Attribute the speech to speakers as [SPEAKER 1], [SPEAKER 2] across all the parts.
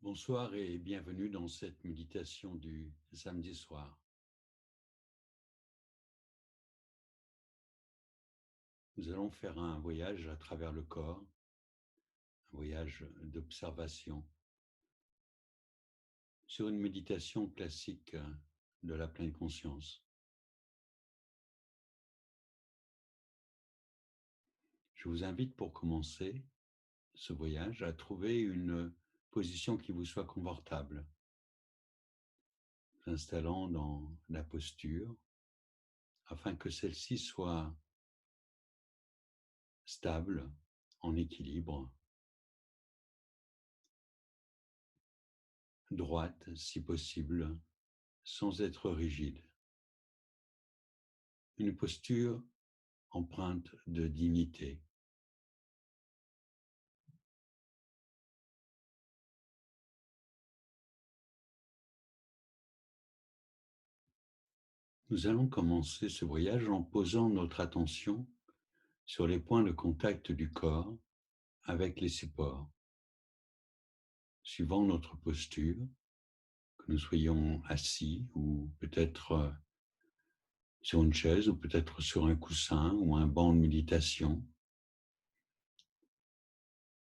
[SPEAKER 1] Bonsoir et bienvenue dans cette méditation du samedi soir. Nous allons faire un voyage à travers le corps, un voyage d'observation sur une méditation classique de la pleine conscience. Je vous invite pour commencer ce voyage à trouver une position qui vous soit confortable, s'installant dans la posture afin que celle-ci soit stable, en équilibre, droite si possible, sans être rigide. Une posture empreinte de dignité. Nous allons commencer ce voyage en posant notre attention sur les points de contact du corps avec les supports. Suivant notre posture, que nous soyons assis ou peut-être sur une chaise ou peut-être sur un coussin ou un banc de méditation,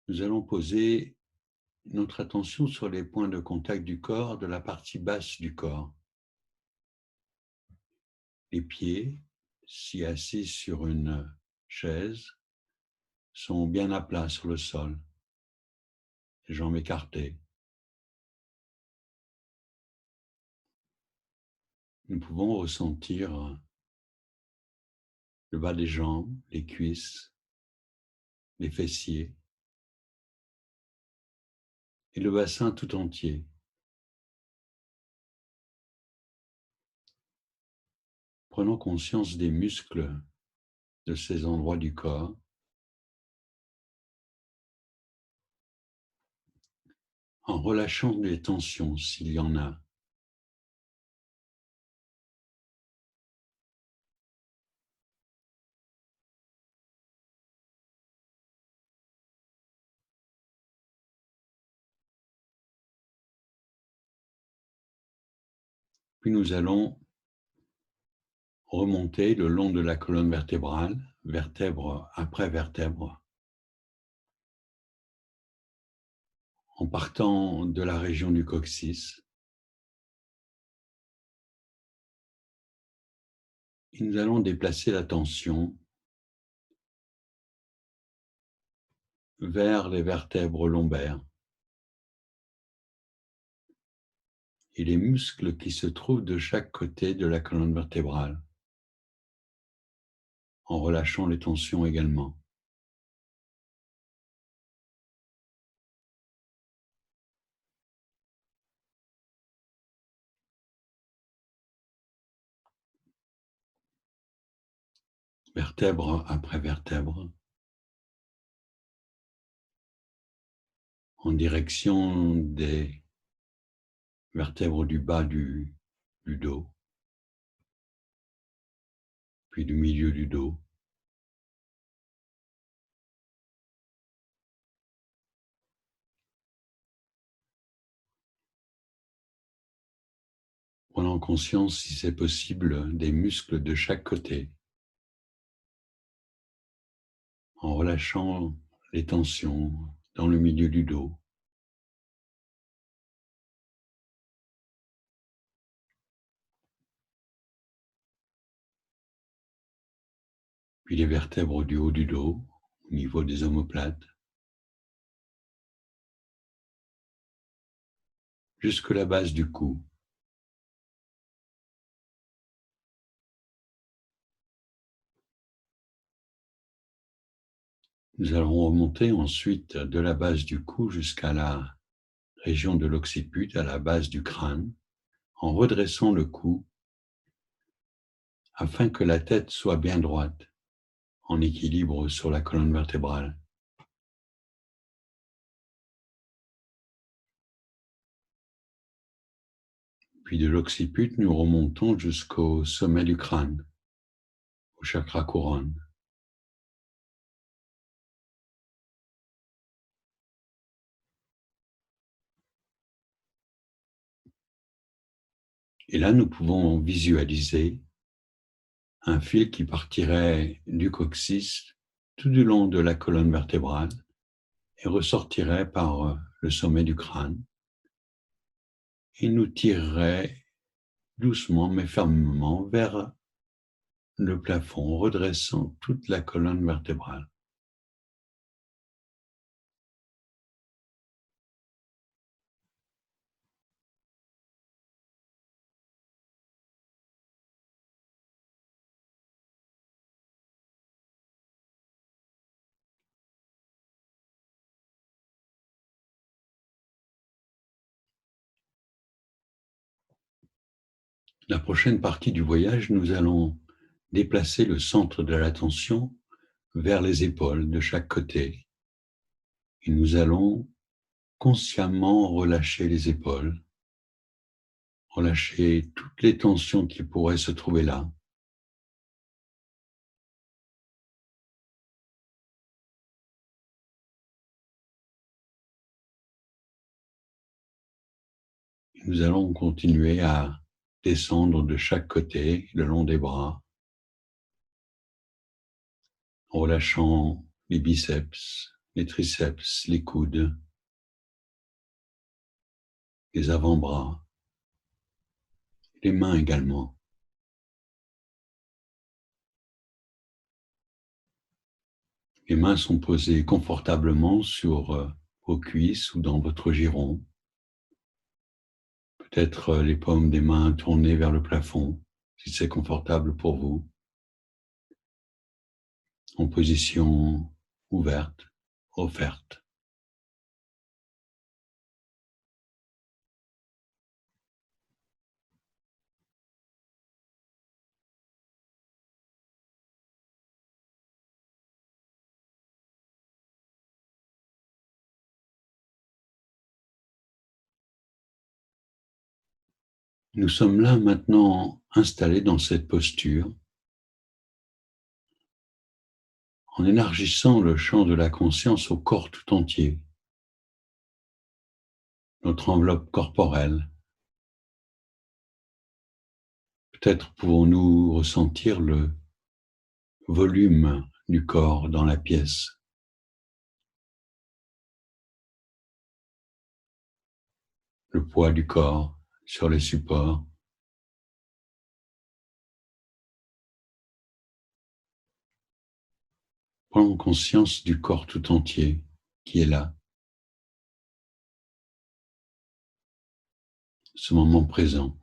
[SPEAKER 1] nous allons poser notre attention sur les points de contact du corps de la partie basse du corps. Les pieds, si assis sur une chaise, sont bien à plat sur le sol, les jambes écartées. Nous pouvons ressentir le bas des jambes, les cuisses, les fessiers et le bassin tout entier. Prenons conscience des muscles de ces endroits du corps en relâchant les tensions s'il y en a. Puis nous allons remonter le long de la colonne vertébrale, vertèbre après vertèbre, en partant de la région du coccyx. Et nous allons déplacer l'attention vers les vertèbres lombaires et les muscles qui se trouvent de chaque côté de la colonne vertébrale, en relâchant les tensions également. Vertèbre après vertèbre, en direction des vertèbres du bas du dos, puis du milieu du dos. Prenant conscience, si c'est possible, des muscles de chaque côté, en relâchant les tensions dans le milieu du dos. Puis les vertèbres du haut du dos, au niveau des omoplates, jusque la base du cou. Nous allons remonter ensuite de la base du cou jusqu'à la région de l'occiput, à la base du crâne, en redressant le cou afin que la tête soit bien droite, en équilibre sur la colonne vertébrale. Puis de l'occiput, nous remontons jusqu'au sommet du crâne, au chakra couronne. Et là, nous pouvons visualiser un fil qui partirait du coccyx tout du long de la colonne vertébrale et ressortirait par le sommet du crâne et nous tirerait doucement mais fermement vers le plafond, redressant toute la colonne vertébrale. La prochaine partie du voyage, nous allons déplacer le centre de l'attention vers les épaules de chaque côté. Et nous allons consciemment relâcher les épaules, relâcher toutes les tensions qui pourraient se trouver là. Nous allons continuer à descendre de chaque côté, le long des bras, en relâchant les biceps, les triceps, les coudes, les avant-bras, les mains également. Les mains sont posées confortablement sur vos cuisses ou dans votre giron. Peut-être les paumes des mains tournées vers le plafond, si c'est confortable pour vous. En position ouverte, offerte. Nous sommes là maintenant installés dans cette posture, en élargissant le champ de la conscience au corps tout entier, notre enveloppe corporelle. Peut-être pouvons-nous ressentir le volume du corps dans la pièce, le poids du corps sur les supports. Prenons conscience du corps tout entier qui est là, ce moment présent.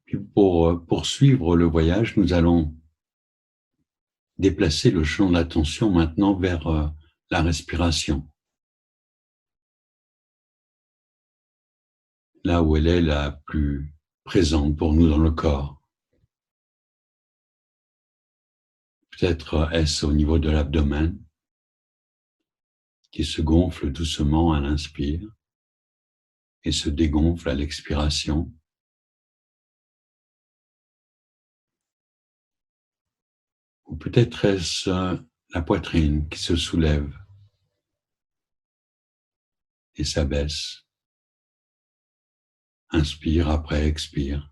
[SPEAKER 1] Puis pour poursuivre le voyage, nous allons déplacer le champ d'attention maintenant vers la respiration, là où elle est la plus présente pour nous dans le corps. Peut-être est-ce au niveau de l'abdomen qui se gonfle doucement à l'inspire et se dégonfle à l'expiration. Ou peut-être est-ce la poitrine qui se soulève et s'abaisse. Inspire après expire.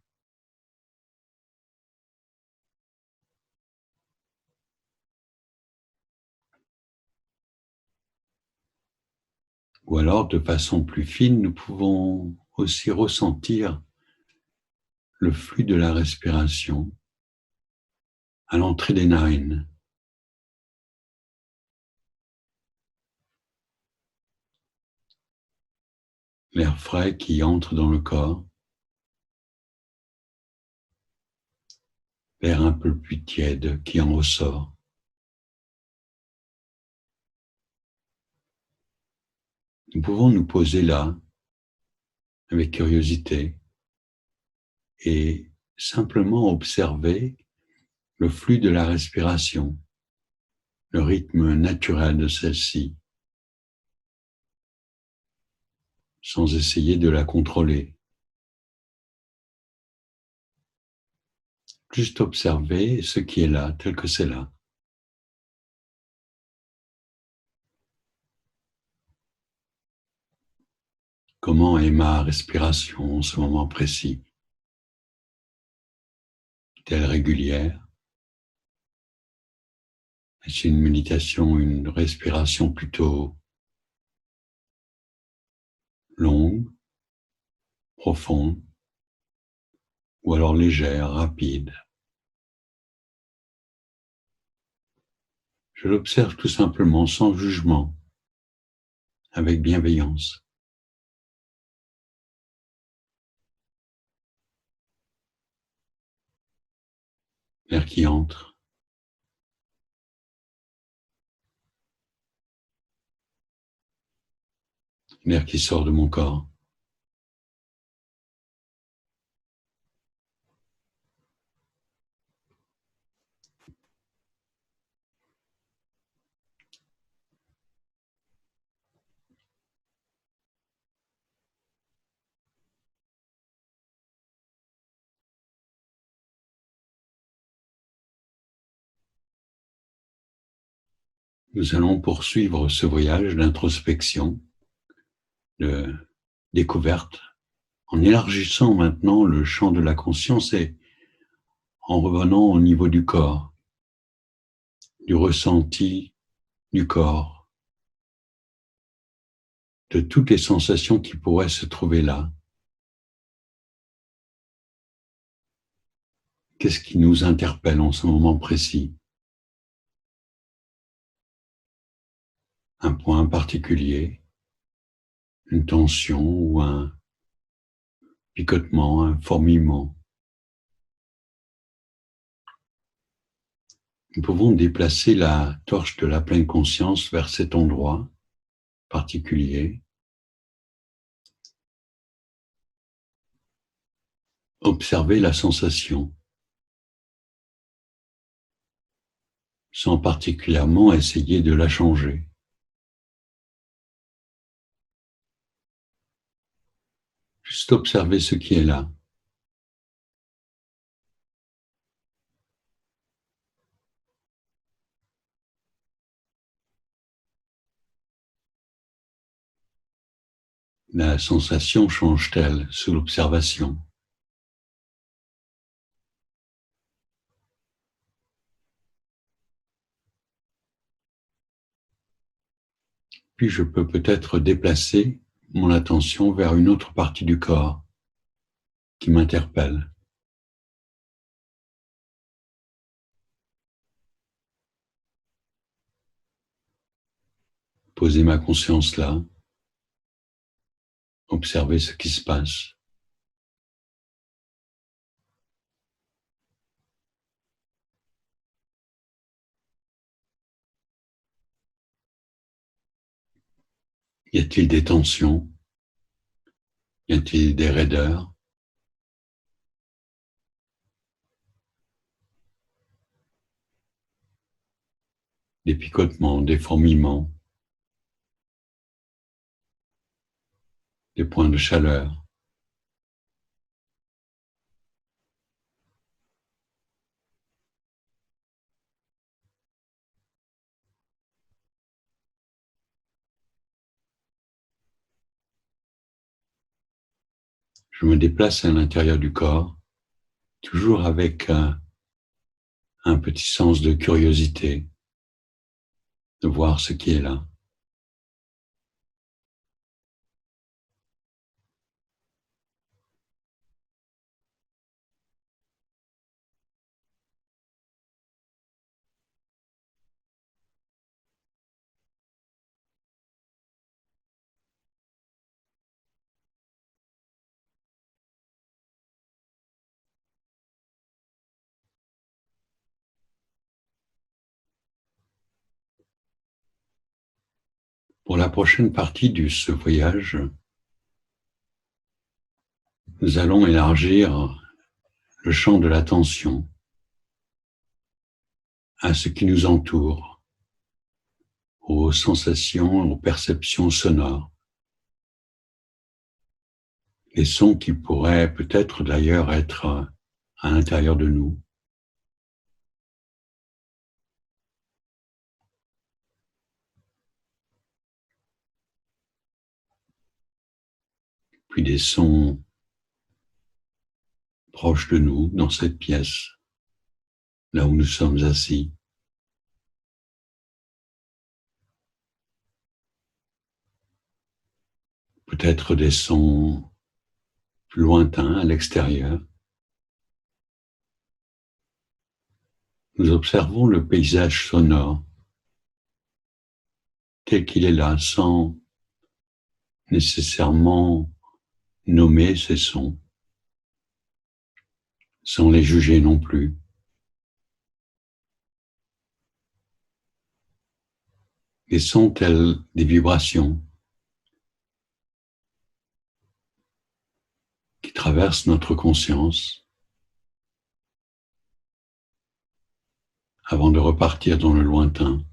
[SPEAKER 1] Ou alors, de façon plus fine, nous pouvons aussi ressentir le flux de la respiration à l'entrée des narines. L'air frais qui entre dans le corps, l'air un peu plus tiède qui en ressort. Nous pouvons nous poser là, avec curiosité, et simplement observer le flux de la respiration, le rythme naturel de celle-ci, sans essayer de la contrôler. Juste observer ce qui est là, tel que c'est là. Comment est ma respiration en ce moment précis? Est-elle régulière? Est-ce une méditation, une respiration plutôt longue, profonde, ou alors légère, rapide? Je l'observe tout simplement, sans jugement, avec bienveillance. L'air qui entre, l'air qui sort de mon corps. Nous allons poursuivre ce voyage d'introspection, de découverte, en élargissant maintenant le champ de la conscience et en revenant au niveau du corps, du ressenti du corps, de toutes les sensations qui pourraient se trouver là. Qu'est-ce qui nous interpelle en ce moment précis? Un point particulier, une tension ou un picotement, un fourmillement. Nous pouvons déplacer la torche de la pleine conscience vers cet endroit particulier. Observer la sensation, sans particulièrement essayer de la changer. Juste observer ce qui est là. La sensation change-t-elle sous l'observation? Puis je peux peut-être déplacer mon attention vers une autre partie du corps qui m'interpelle. Poser ma conscience là, observer ce qui se passe. Y a-t-il des tensions? Y a-t-il des raideurs? Des picotements, des fourmillements, des points de chaleur? Je me déplace à l'intérieur du corps, toujours avec un petit sens de curiosité, de voir ce qui est là. Pour la prochaine partie de ce voyage, nous allons élargir le champ de l'attention à ce qui nous entoure, aux sensations, aux perceptions sonores, les sons qui pourraient peut-être d'ailleurs être à l'intérieur de nous, puis des sons proches de nous, dans cette pièce, là où nous sommes assis. Peut-être des sons plus lointains à l'extérieur. Nous observons le paysage sonore tel qu'il est là, sans nécessairement nommer ces sons, sans les juger non plus. Les sons tels des vibrations qui traversent notre conscience avant de repartir dans le lointain.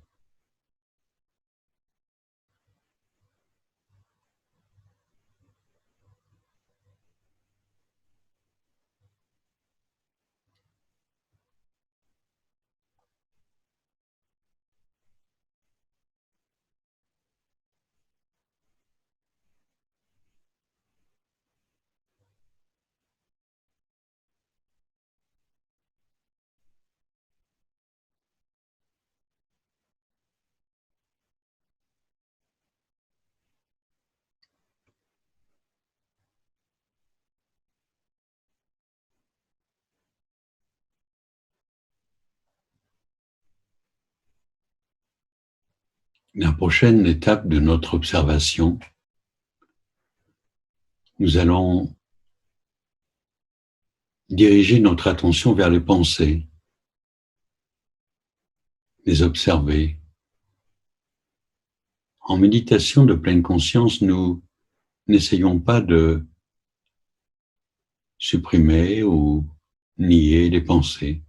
[SPEAKER 1] La prochaine étape de notre observation, nous allons diriger notre attention vers les pensées, les observer. En méditation de pleine conscience, nous n'essayons pas de supprimer ou nier les pensées.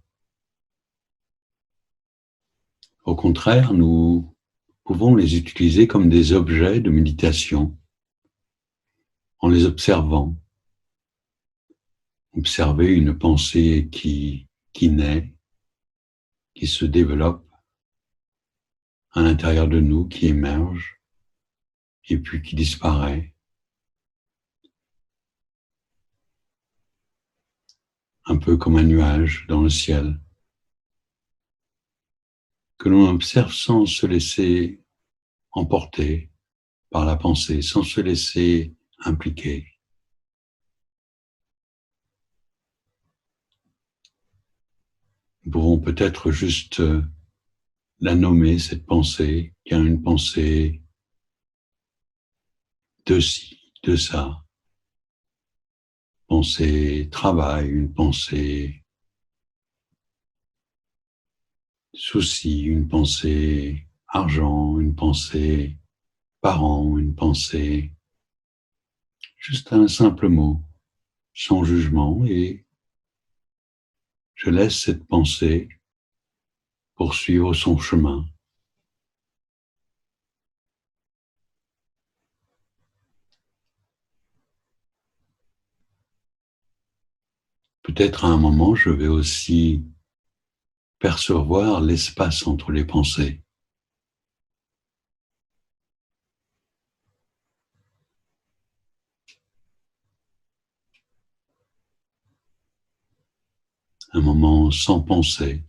[SPEAKER 1] Au contraire, nous pouvons les utiliser comme des objets de méditation en les observant. Observer une pensée qui naît, qui se développe à l'intérieur de nous, qui émerge et puis qui disparaît. Un peu comme un nuage dans le ciel, que l'on observe sans se laisser emporter par la pensée, sans se laisser impliquer. Nous pouvons peut-être juste la nommer, cette pensée, qui a une pensée de ci, de ça. Pensée travail, une pensée souci, une pensée argent, une pensée parent, une pensée, juste un simple mot, sans jugement, et je laisse cette pensée poursuivre son chemin. Peut-être à un moment, je vais aussi percevoir l'espace entre les pensées. Un moment sans pensée.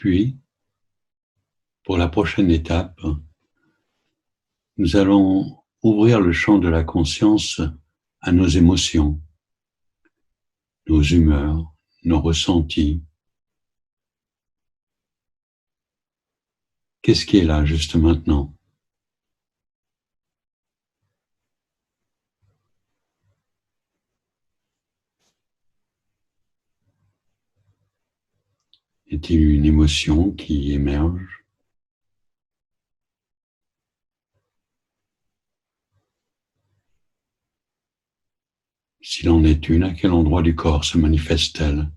[SPEAKER 1] Puis, pour la prochaine étape, nous allons ouvrir le champ de la conscience à nos émotions, nos humeurs, nos ressentis. Qu'est-ce qui est là juste maintenant? Est-il une émotion qui émerge? S'il en est une, à quel endroit du corps se manifeste-t-elle?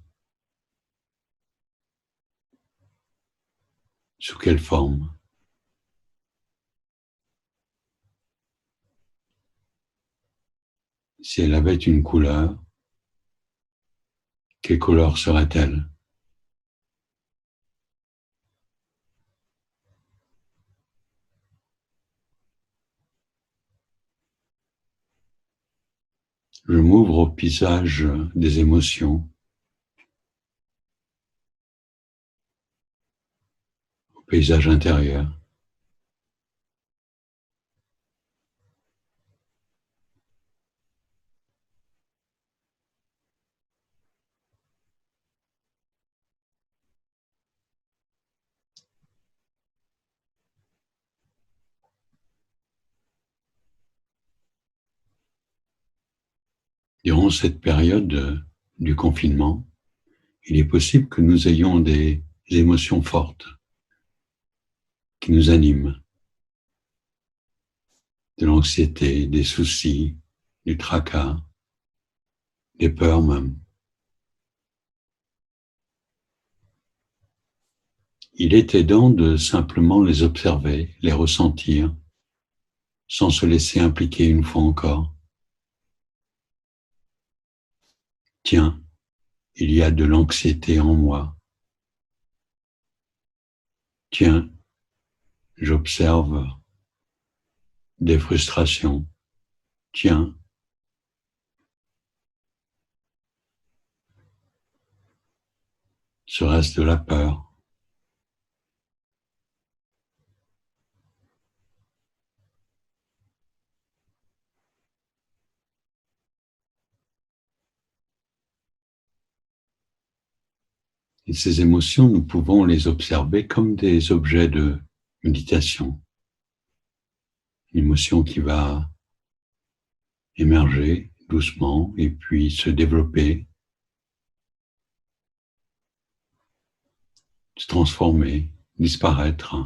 [SPEAKER 1] Sous quelle forme? Si elle avait une couleur, quelle couleur serait-elle? Je m'ouvre au paysage des émotions, au paysage intérieur. Durant cette période du confinement, il est possible que nous ayons des émotions fortes qui nous animent, de l'anxiété, des soucis, du tracas, des peurs même. Il est aidant de simplement les observer, les ressentir, sans se laisser impliquer une fois encore. Tiens, il y a de l'anxiété en moi. Tiens, j'observe des frustrations. Tiens, serait-ce de la peur? Et ces émotions, nous pouvons les observer comme des objets de méditation. Une émotion qui va émerger doucement et puis se développer, se transformer, disparaître.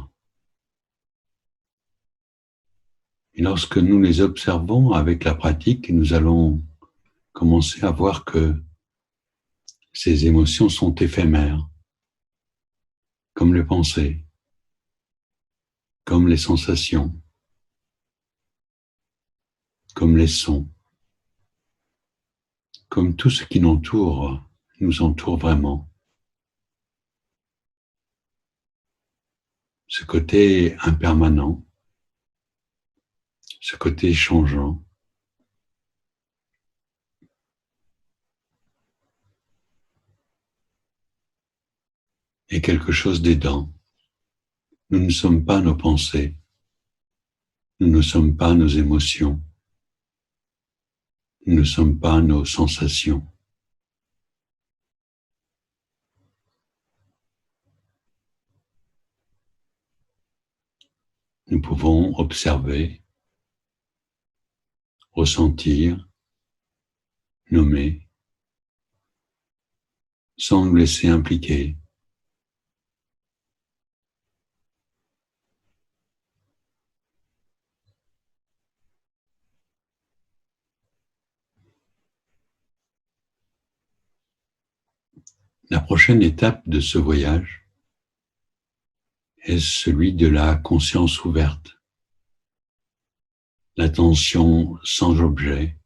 [SPEAKER 1] Et lorsque nous les observons avec la pratique, nous allons commencer à voir que ces émotions sont éphémères, comme les pensées, comme les sensations, comme les sons, comme tout ce qui nous entoure vraiment. Ce côté impermanent, ce côté changeant, est quelque chose d'aidant. Nous ne sommes pas nos pensées, nous ne sommes pas nos émotions, nous ne sommes pas nos sensations. Nous pouvons observer, ressentir, nommer, sans nous laisser impliquer. La prochaine étape de ce voyage est celui de la conscience ouverte, l'attention sans objet.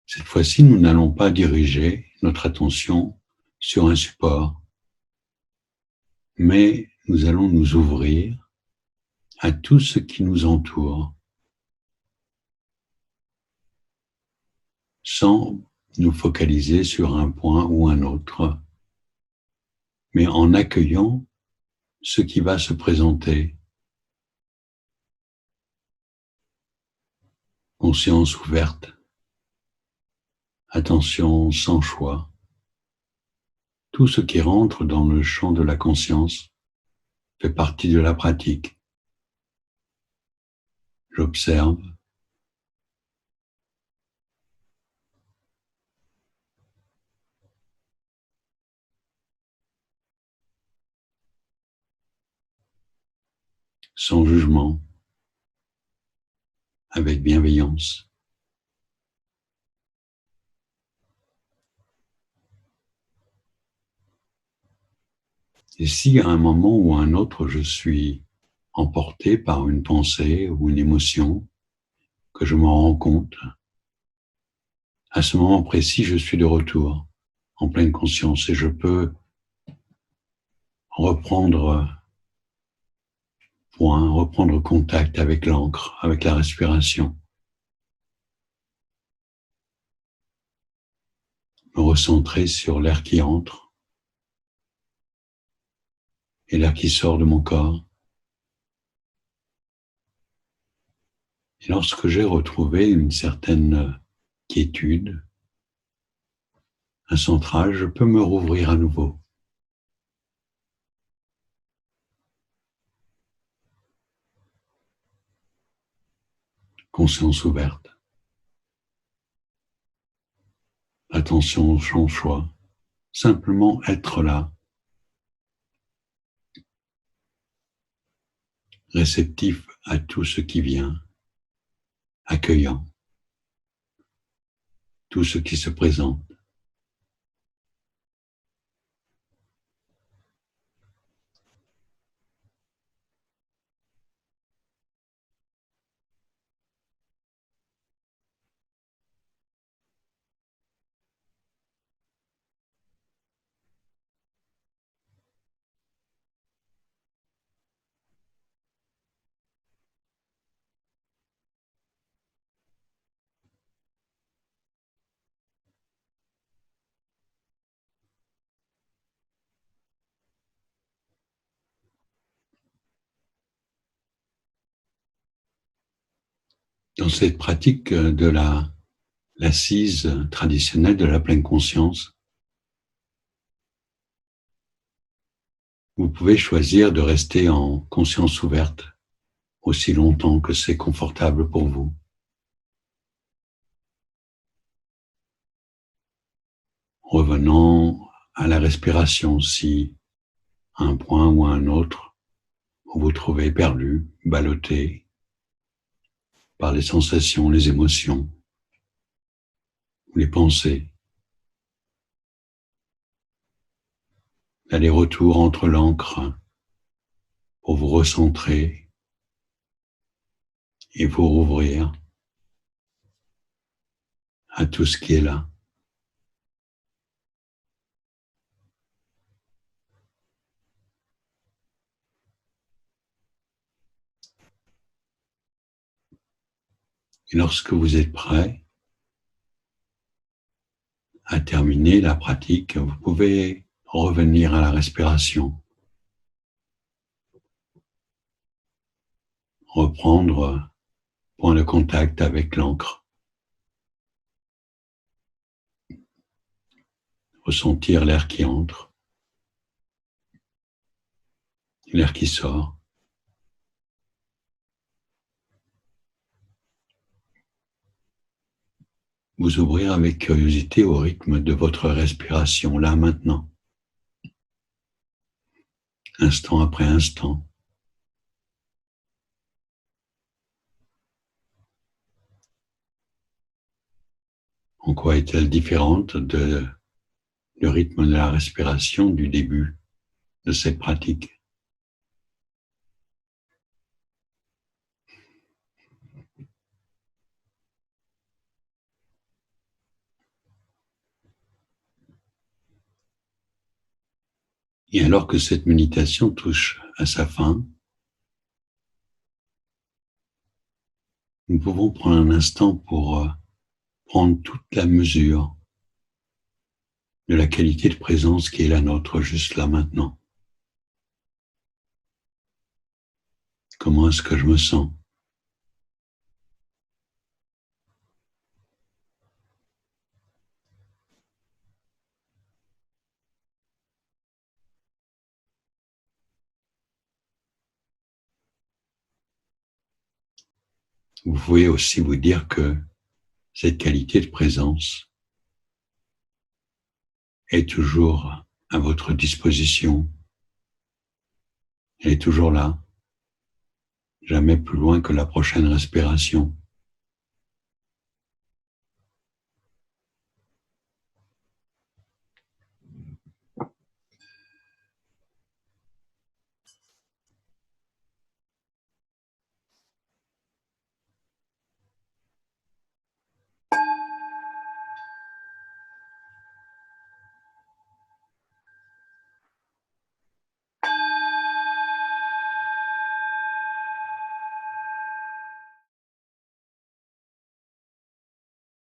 [SPEAKER 1] Cette fois-ci, nous n'allons pas diriger notre attention sur un support, mais nous allons nous ouvrir à tout ce qui nous entoure, sans nous focaliser sur un point ou un autre, mais en accueillant ce qui va se présenter. Conscience ouverte, attention sans choix. Tout ce qui rentre dans le champ de la conscience fait partie de la pratique. J'observe, sans jugement, avec bienveillance. Et si à un moment ou à un autre, je suis emporté par une pensée ou une émotion, que je m'en rends compte, à ce moment précis, je suis de retour, en pleine conscience, et je peux reprendre reprendre contact avec l'encre, avec la respiration, me recentrer sur l'air qui entre et l'air qui sort de mon corps. Et lorsque j'ai retrouvé une certaine quiétude, un centrage, je peux me rouvrir à nouveau. Conscience ouverte. Attention sans choix. Simplement être là, réceptif à tout ce qui vient, accueillant tout ce qui se présente. Dans cette pratique de l'assise traditionnelle de la pleine conscience, vous pouvez choisir de rester en conscience ouverte aussi longtemps que c'est confortable pour vous. Revenant à la respiration si, à un point ou à un autre, vous vous trouvez perdu, ballotté par les sensations, les émotions, ou les pensées. L'aller-retour entre l'encre pour vous recentrer et vous rouvrir à tout ce qui est là. Et lorsque vous êtes prêt à terminer la pratique, vous pouvez revenir à la respiration, reprendre point de contact avec l'encre, ressentir l'air qui entre, l'air qui sort. Vous ouvrir avec curiosité au rythme de votre respiration, là maintenant, instant après instant. En quoi est-elle différente du rythme de la respiration du début de cette pratique? Et alors que cette méditation touche à sa fin, nous pouvons prendre un instant pour prendre toute la mesure de la qualité de présence qui est la nôtre juste là maintenant. Comment est-ce que je me sens? Vous pouvez aussi vous dire que cette qualité de présence est toujours à votre disposition. Elle est toujours là. jamais plus loin que la prochaine respiration.